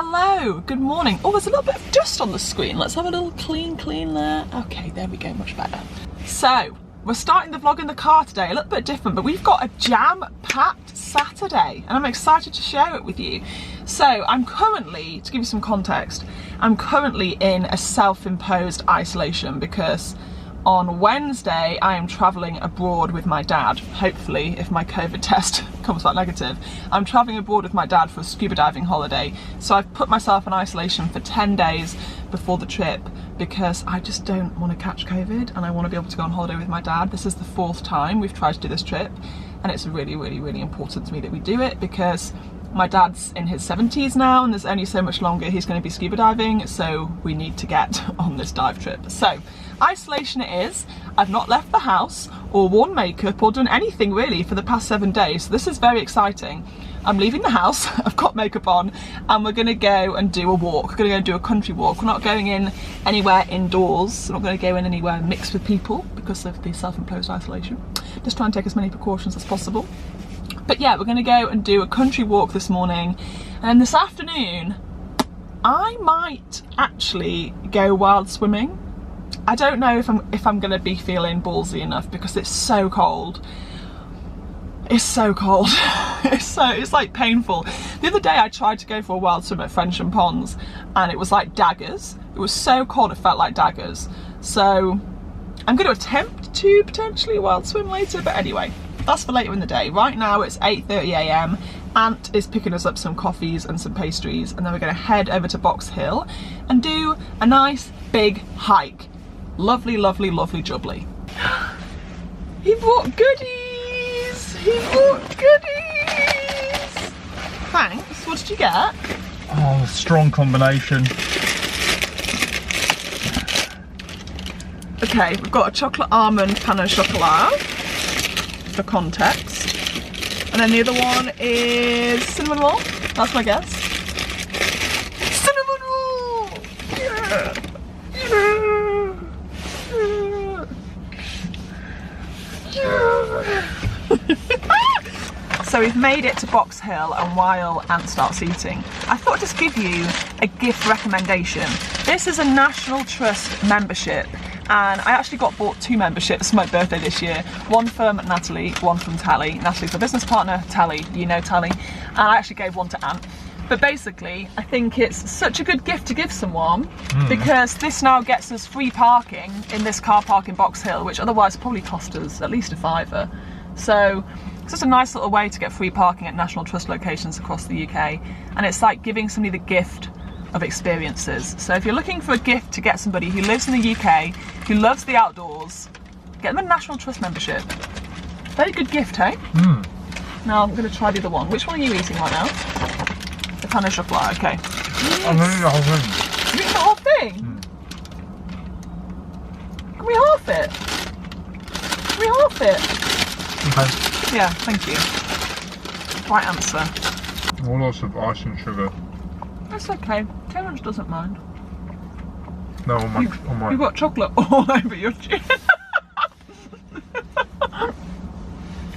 Hello, good morning. Oh, there's a little bit of dust on the screen. Let's have a little clean there. Okay, there we go, much better. So, we're starting the vlog in the car today, a little bit different, but we've got a jam-packed Saturday, and I'm excited to share it with you. So, I'm currently, to give you some context, I'm currently in a self-imposed isolation because on Wednesday, I am travelling abroad with my dad. Hopefully, if my COVID test comes back negative, I'm travelling abroad with my dad for a scuba diving holiday. So I've put myself in isolation for 10 days before the trip because I just don't want to catch COVID and I want to be able to go on holiday with my dad. This is the 4th time we've tried to do this trip, and it's really, really, really important to me that we do it because my dad's in his 70s now and there's only so much longer he's going to be scuba diving, so we need to get on this dive trip. So, isolation it is. I've not left the house or worn makeup or done anything really for the past 7 days, so this is very exciting. I'm leaving the house, I've got makeup on, and we're going to go and do a walk. We're going to go and do a country walk. We're not going in anywhere indoors, we're not going to go in anywhere mixed with people because of the self-imposed isolation. Just try and take as many precautions as possible. But yeah, we're going to go and do a country walk this morning, and then this afternoon I might actually go wild swimming. I don't know if I'm going to be feeling ballsy enough because it's so cold. It's so cold. It's like painful. The other day I tried to go for a wild swim at Frensham Ponds and it was like daggers. It was so cold it felt like daggers. So I'm going to attempt to potentially wild swim later, but anyway, that's for later in the day. Right now it's 8:30 AM. Ant is picking us up some coffees and some pastries, and then we're going to head over to Box Hill and do a nice big hike. Lovely, lovely, lovely jubbly. He brought goodies! He brought goodies! Thanks, what did you get? Oh, strong combination. Okay, we've got a chocolate almond pan au chocolat, for context. And then the other one is cinnamon roll, that's my guess. Cinnamon roll! Yeah! So we've made it to Box Hill, and while Ant starts eating, I thought I'd just give you a gift recommendation. This is a National Trust membership, and I actually bought 2 memberships for my birthday this year. One from Natalie, one from Tally. Natalie's my business partner, Tally, you know Tally, and I actually gave one to Ant. But basically, I think it's such a good gift to give someone because this now gets us free parking in this car park in Box Hill, which otherwise probably cost us at least a £5. So it's just a nice little way to get free parking at National Trust locations across the UK. And it's like giving somebody the gift of experiences. So if you're looking for a gift to get somebody who lives in the UK, who loves the outdoors, get them a National Trust membership. Very good gift, hey? Now I'm going to try the other one. Which one are you eating right now? The pan au chocolat, okay. I'm going to eat the whole thing. You eat the whole thing? Can we half it? Can we half it? Okay. Yeah, thank you. Right answer. Oh, lots of ice and sugar. That's okay. Terence doesn't mind. No, on my... You've got chocolate all over your chin.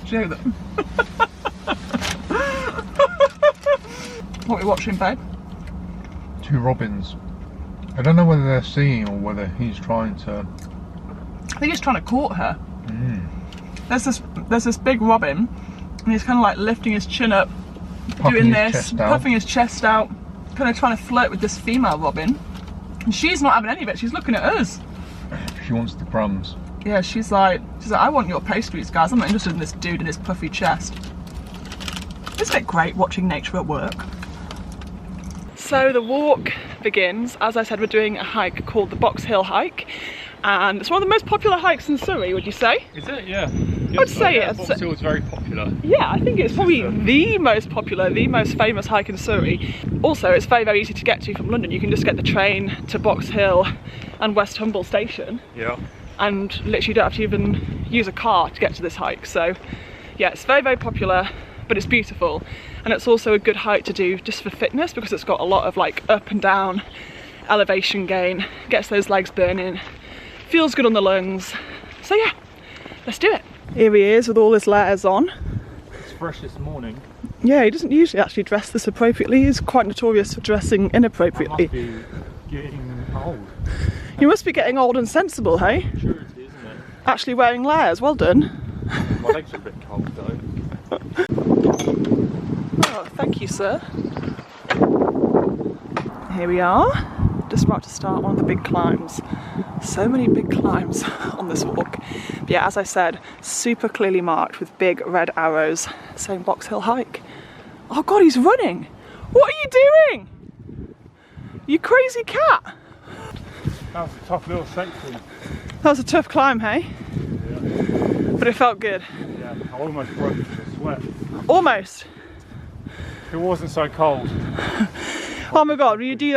Show them. What are we watching, babe? 2 robins. I don't know whether they're singing or whether he's trying to... I think he's trying to court her. There's this big robin, and he's kind of like lifting his chin up, doing this, puffing his chest out, kind of trying to flirt with this female robin. And she's not having any of it. She's looking at us. She wants the crumbs. Yeah, she's like, I want your pastries, guys. I'm not interested in this dude and his puffy chest. Isn't it great watching nature at work? So the walk begins. As I said, we're doing a hike called the Box Hill hike, and it's one of the most popular hikes in Surrey, would you say? Is it? Yeah. I'd say it. Box Hill is very popular. Yeah, I think it's probably the most popular, the most famous hike in Surrey. Also, it's very, very easy to get to from London. You can just get the train to Box Hill and West Humble station. Yeah. And literally you don't have to even use a car to get to this hike. So yeah, it's very, very popular, but it's beautiful. And it's also a good hike to do just for fitness because it's got a lot of like up and down elevation gain, gets those legs burning, feels good on the lungs. So yeah, let's do it. Here he is with all his layers on. It's fresh this morning. Yeah, he doesn't usually actually dress this appropriately. He's quite notorious for dressing inappropriately. I must be getting old. You must be getting old and sensible, hey? Maturity, isn't it? Actually wearing layers, well done. My legs are a bit cold though. Oh, thank you, sir. Here we are, just about to start one of the big climbs. So many big climbs on this walk. But yeah, as I said, super clearly marked with big red arrows saying Box Hill Hike. Oh God, he's running! What are you doing? You crazy cat! That was a tough little section. That was a tough climb, hey? Yeah. But it felt good. Yeah, I almost broke into sweat. Almost. It wasn't so cold. Oh my God, when you do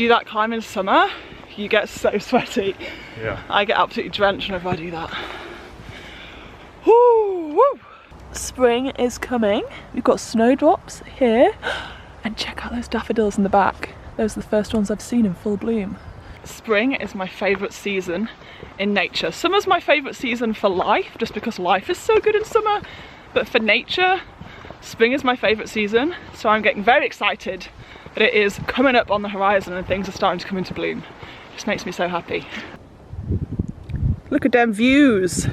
that climb in summer, you get so sweaty. Yeah. I get absolutely drenched whenever I do that. Woo, woo. Spring is coming. We've got snowdrops here. And check out those daffodils in the back. Those are the first ones I've seen in full bloom. Spring is my favourite season in nature. Summer's my favourite season for life, just because life is so good in summer. But for nature, spring is my favourite season. So I'm getting very excited that it is coming up on the horizon and things are starting to come into bloom. It just makes me so happy. Look at them views.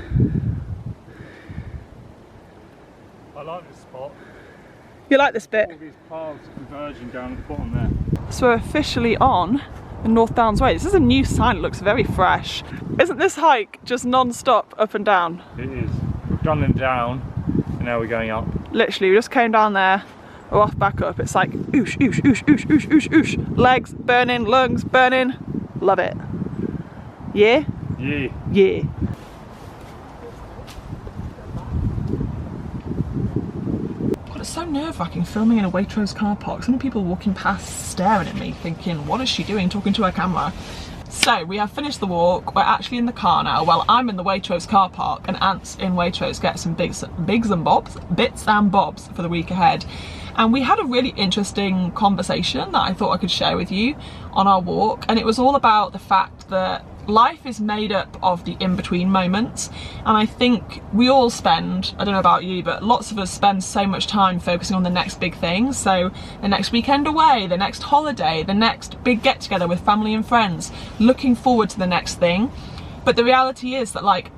I like this spot. You like this bit? All these paths converging down the bottom there. So we're officially on the North Downs Way. This is a new sign, it looks very fresh. Isn't this hike just non-stop up and down? It is. We've done them down and now we're going up. Literally, we just came down there, we're off back up. It's like oosh, oosh, oosh, oosh, oosh, oosh, oosh. Legs burning, lungs burning. Love it. Yeah? Yeah. Yeah. God, it's so nerve-wracking filming in a Waitrose car park. So many people walking past staring at me thinking, what is she doing talking to her camera? So we have finished the walk, we're actually in the car now. Well, I'm in the Waitrose car park and Ant's in Waitrose get some bits and bobs for the week ahead. And we had a really interesting conversation that I thought I could share with you on our walk. And it was all about the fact that life is made up of the in-between moments. And I think we all spend, I don't know about you, but lots of us spend so much time focusing on the next big thing. So the next weekend away, the next holiday, the next big get together with family and friends, looking forward to the next thing. But the reality is that like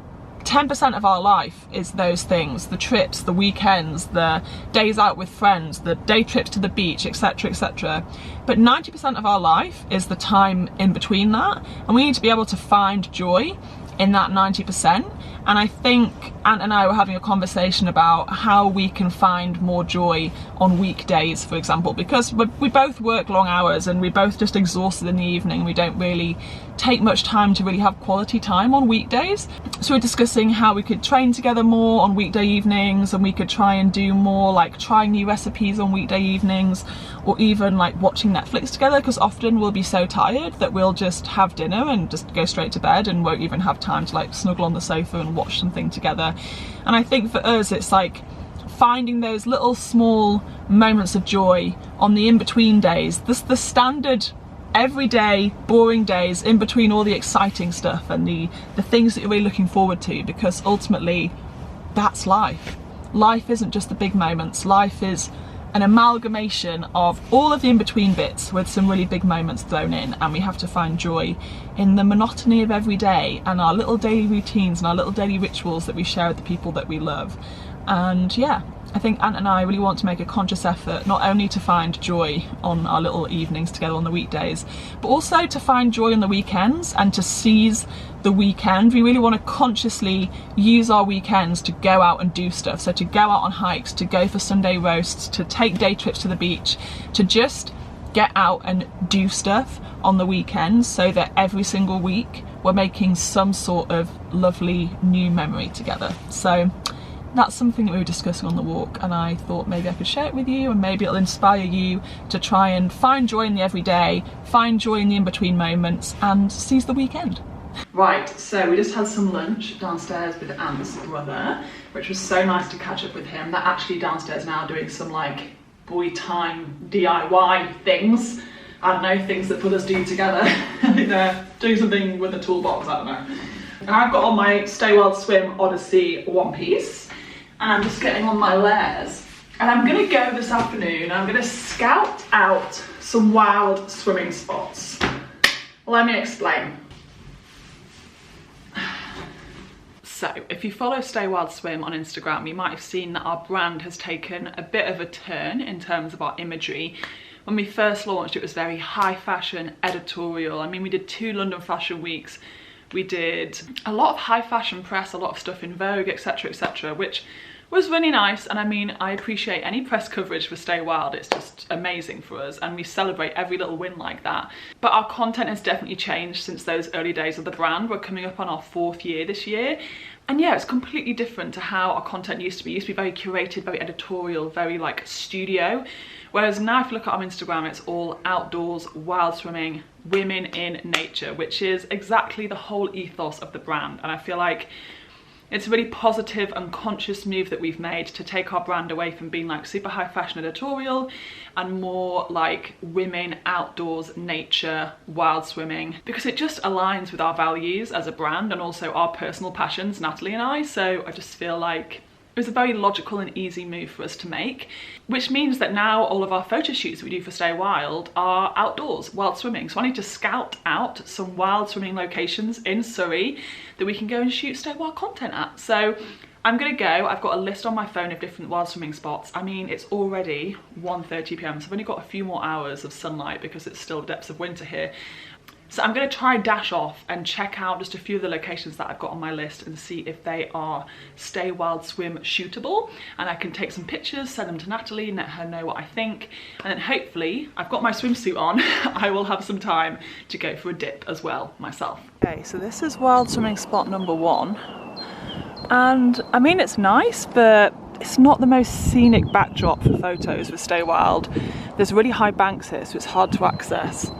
10% of our life is those things, the trips, the weekends, the days out with friends, the day trips to the beach, etc, etc. But 90% of our life is the time in between that, and we need to be able to find joy in that 90%. And I think Ant and I were having a conversation about how we can find more joy on weekdays, for example, because we both work long hours and we're both just exhausted in the evening. We don't really take much time to really have quality time on weekdays. So we're discussing how we could train together more on weekday evenings, and we could try and do more like trying new recipes on weekday evenings, or even like watching Netflix together, because often we'll be so tired that we'll just have dinner and just go straight to bed and won't even have time to like snuggle on the sofa and watch something together. And I think for us it's like finding those little small moments of joy on the in-between days, the standard everyday boring days in between all the exciting stuff and the things that you're really looking forward to, because ultimately that's life. Life isn't just the big moments. Life is an amalgamation of all of the in-between bits with some really big moments thrown in, and we have to find joy in the monotony of every day and our little daily routines and our little daily rituals that we share with the people that we love. And yeah, I think Ant and I really want to make a conscious effort not only to find joy on our little evenings together on the weekdays, but also to find joy on the weekends and to seize the weekend. We really want to consciously use our weekends to go out and do stuff. So to go out on hikes, to go for Sunday roasts, to take day trips to the beach, to just get out and do stuff on the weekends, so that every single week we're making some sort of lovely new memory together. So that's something that we were discussing on the walk, and I thought maybe I could share it with you, and maybe it'll inspire you to try and find joy in the everyday, find joy in the in-between moments, and seize the weekend. Right, so we just had some lunch downstairs with Ant's brother, which was so nice to catch up with him. They're actually downstairs now doing some like boy time DIY things. I don't know, things that brothers do together. I think they're doing something with a toolbox, I don't know. And I've got on my Stay Well Swim Odyssey one piece, and I'm just getting on my layers. And I'm gonna go this afternoon, I'm gonna scout out some wild swimming spots. Let me explain. So, if you follow Stay Wild Swim on Instagram, you might have seen that our brand has taken a bit of a turn in terms of our imagery. When we first launched, it was very high fashion, editorial. I mean, we did 2 London Fashion Weeks. We did a lot of high fashion press, a lot of stuff in Vogue, etc, which was really nice. And I mean, I appreciate any press coverage for Stay Wild. It's just amazing for us, and we celebrate every little win like that. But our content has definitely changed since those early days of the brand. We're coming up on our 4th year this year. And yeah, it's completely different to how our content used to be. It used to be very curated, very editorial, very like studio. Whereas now if you look at our Instagram, it's all outdoors, wild swimming, women in nature, which is exactly the whole ethos of the brand. And I feel like it's a really positive and conscious move that we've made to take our brand away from being like super high fashion editorial and more like women, outdoors, nature, wild swimming, because it just aligns with our values as a brand and also our personal passions, Natalie and I. So I just feel like it was a very logical and easy move for us to make, which means that now all of our photo shoots we do for Stay Wild are outdoors, wild swimming. So I need to scout out some wild swimming locations in Surrey that we can go and shoot Stay Wild content at. So I'm gonna go, I've got a list on my phone of different wild swimming spots. I mean, it's already 1:30 p.m, so I've only got a few more hours of sunlight because it's still the depths of winter here. So I'm going to try dash off and check out just a few of the locations that I've got on my list and see if they are Stay Wild Swim shootable, and I can take some pictures, send them to Natalie and let her know what I think, and then hopefully, I've got my swimsuit on, I will have some time to go for a dip as well myself. Okay, so this is wild swimming spot number 1, and I mean it's nice, but it's not the most scenic backdrop for photos with Stay Wild. There's really high banks here, so it's hard to access.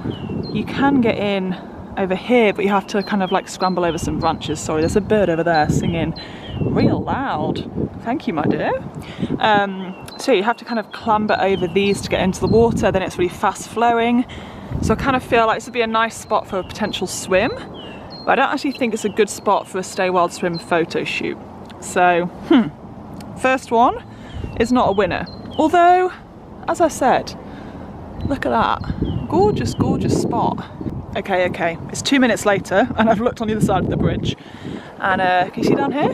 You can get in over here, but you have to kind of like scramble over some branches. Sorry, there's a bird over there singing real loud. Thank you, my dear. So you have to kind of clamber over these to get into the water, then it's really fast flowing. So I kind of feel like this would be a nice spot for a potential swim, but I don't actually think it's a good spot for a Stay Wild Swim photo shoot. So, first one is not a winner. Although, as I said, look at that. Gorgeous, gorgeous spot. Okay, it's 2 minutes later and I've looked on the other side of the bridge. And can you see down here?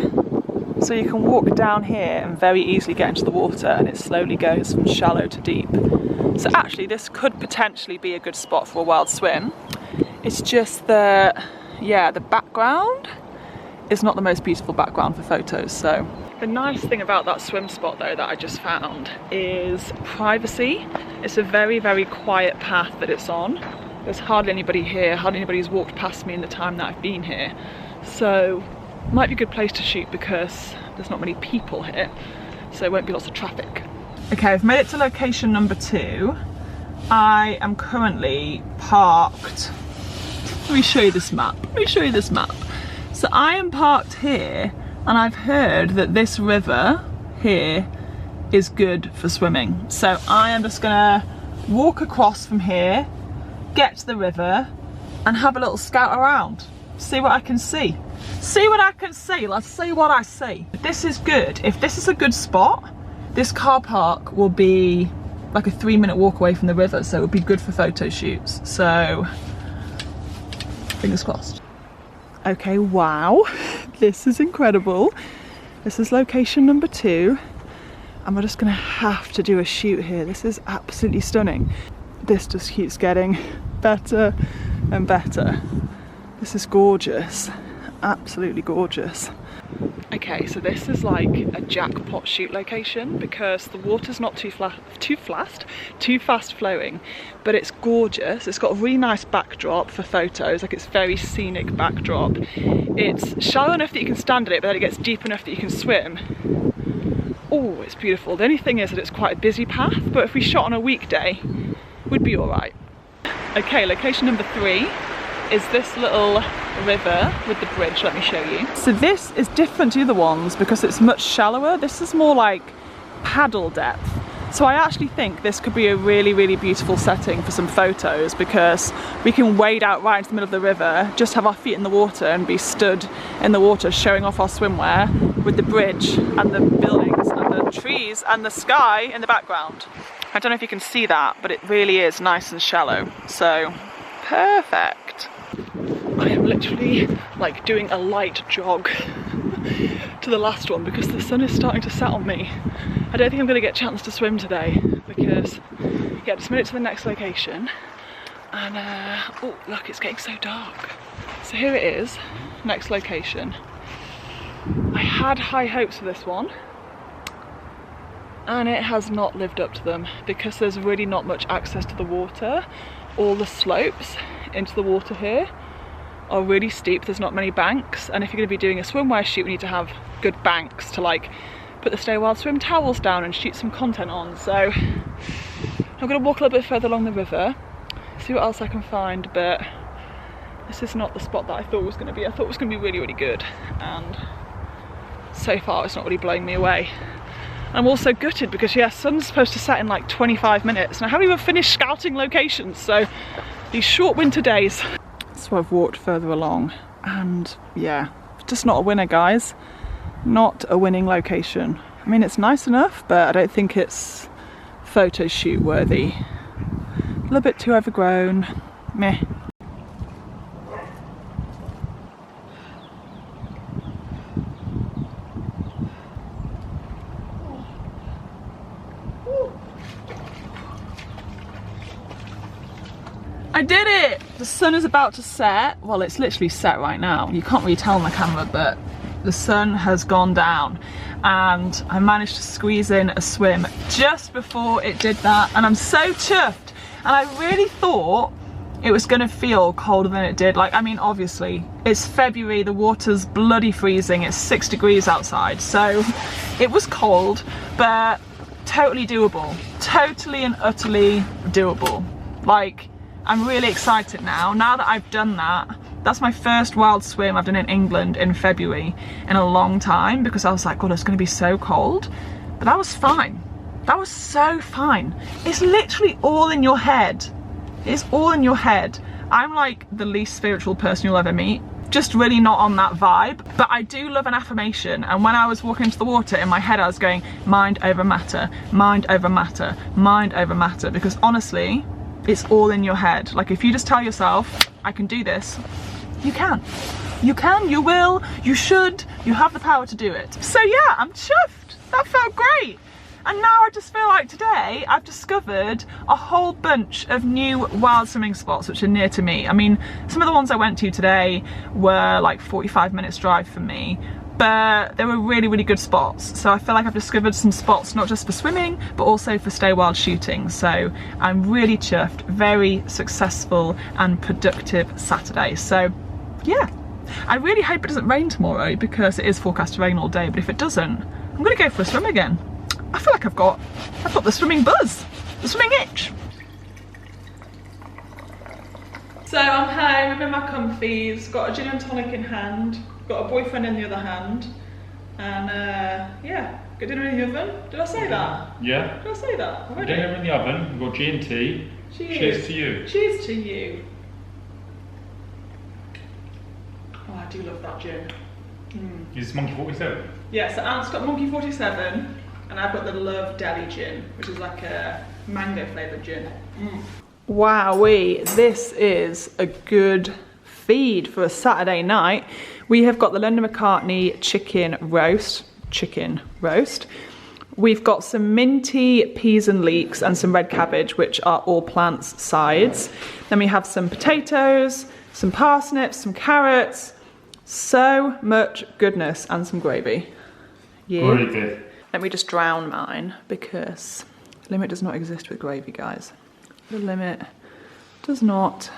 So you can walk down here and very easily get into the water, and it slowly goes from shallow to deep. So actually this could potentially be a good spot for a wild swim. It's just the background is not the most beautiful background for photos. So the nice thing about that swim spot though that I just found is privacy. It's a very, very quiet path that it's on. There's hardly anybody here, hardly anybody's walked past me in the time that I've been here. So it might be a good place to shoot because there's not many people here, so there won't be lots of traffic. Okay, I've made it to location number 2. I am currently parked. Let me show you this map. So I am parked here, and I've heard that this river here is good for swimming. So I am just gonna walk across from here, get to the river, and have a little scout around. See what I can see. Let's see what I see. This is good. If this is a good spot, this car park will be like a 3-minute walk away from the river, so it would be good for photo shoots. So, fingers crossed. Okay, wow, this is incredible. This is location number 2, and we're just gonna have to do a shoot here. This is absolutely stunning. This just keeps getting better and better. This is gorgeous, absolutely gorgeous. Okay, so this is like a jackpot shoot location because the water's not too fast flowing, but it's gorgeous. It's got a really nice backdrop for photos, like it's very scenic backdrop. It's shallow enough that you can stand at it, but then it gets deep enough that you can swim. Oh, it's beautiful. The only thing is that it's quite a busy path, but if we shot on a weekday, we'd be all right. Okay, location number 3 is this little river with the bridge. Let me show you. So this is different to the other ones because it's much shallower. This is more like paddle depth. So I actually think this could be a really, really beautiful setting for some photos because we can wade out right into the middle of the river, just have our feet in the water and be stood in the water showing off our swimwear with the bridge and the buildings and the trees and the sky in the background. I don't know if you can see that, but it really is nice and shallow. So, perfect. I am literally like doing a light jog to the last one because the sun is starting to set on me. I don't think I'm going to get a chance to swim today because, yeah, just made it to the next location. And, oh, look, it's getting so dark. So here it is, next location. I had high hopes for this one, and it has not lived up to them because there's really not much access to the water. All the slopes into the water here are really steep, there's not many banks, and if you're going to be doing a swimwear shoot, we need to have good banks to like put the Stay Wild swim towels down and shoot some content on. So I'm going to walk a little bit further along the river, see what else I can find, but this is not the spot that I thought it was going to be. I thought it was going to be really, really good, and so far it's not really blowing me away. I'm also gutted because, yeah, sun's supposed to set in like 25 minutes and I haven't even finished scouting locations, so these short winter days. So I've walked further along and, yeah, just not a winner, guys. Not a winning location. I mean, it's nice enough, but I don't think it's photo shoot worthy. A little bit too overgrown. Meh. I did it! The sun is about to set. Well, it's literally set right now. You can't really tell on the camera, but the sun has gone down. And I managed to squeeze in a swim just before it did that. And I'm so chuffed. And I really thought it was gonna feel colder than it did. Like, I mean, obviously, it's February, the water's bloody freezing. It's 6 degrees outside. So it was cold, but totally doable. Totally and utterly doable. Like, I'm really excited now that I've done that. That's my first wild swim I've done in England in February in a long time, because I was like, God, it's going to be so cold. But that was fine. That was so fine. It's literally all in your head. It's all in your head. I'm like the least spiritual person you'll ever meet. Just really not on that vibe. But I do love an affirmation. And when I was walking into the water, in my head I was going, mind over matter, mind over matter, mind over matter. Because honestly, it's all in your head. Like, if you just tell yourself, I can do this, you can. You can, you will, you should, you have the power to do it. So yeah, I'm chuffed. That felt great. And now I just feel like today I've discovered a whole bunch of new wild swimming spots which are near to me. I mean, some of the ones I went to today were like 45 minutes drive from me, but they were really, really good spots. So I feel like I've discovered some spots not just for swimming, but also for Stay Wild shooting. So I'm really chuffed. Very successful and productive Saturday. So yeah, I really hope it doesn't rain tomorrow because it is forecast to rain all day. But if it doesn't, I'm gonna go for a swim again. I feel like I've got the swimming buzz, the swimming itch. So I'm home, I'm in my comfies, got a gin and tonic in hand, got a boyfriend in the other hand, and yeah, got dinner in the oven. Did I say that? Yeah. Did I say that already? Dinner in the oven, we've got G and T. Cheers to you. Cheers to you. Oh, I do love that gin. Is this Monkey 47? Yeah, so Ant's got Monkey 47, and I've got the Love Deli gin, which is like a mango flavoured gin. Wowee, this is a good feed for a Saturday night. We have got the Linda McCartney chicken roast. We've got some minty peas and leeks and some red cabbage, which are all plants sides. Then we have some potatoes, some parsnips, some carrots, so much goodness, and some gravy. Yeah. Gravy. Let me just drown mine because limit does not exist with gravy, guys. The limit does not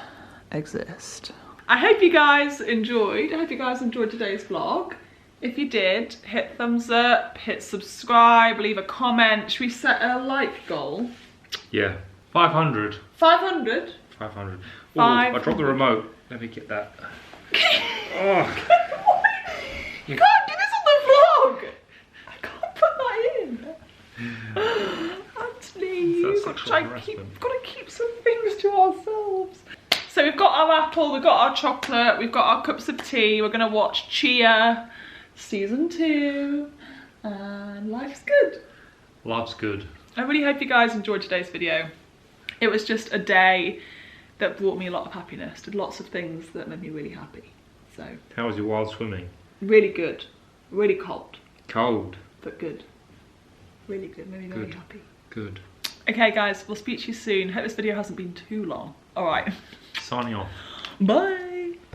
exist. I hope you guys enjoyed. I hope you guys enjoyed today's vlog. If you did, hit thumbs up, hit subscribe, leave a comment. Should we set a like goal? Yeah, 500. 500? 500. Oh, I dropped the remote. Let me get that. Oh. You can't do this on the vlog. I can't put that in. Anthony, we've got to keep some things to ourselves. So we've got our apple, we've got our chocolate, we've got our cups of tea. We're going to watch Chia season 2, and life's good. Life's good. I really hope you guys enjoyed today's video. It was just a day that brought me a lot of happiness. Did lots of things that made me really happy. So. How was your wild swimming? Really good. Really cold. Cold. But good. Really good. Made me very happy. Good. Okay guys, we'll speak to you soon. Hope this video hasn't been too long. Alright. Signing off. Bye.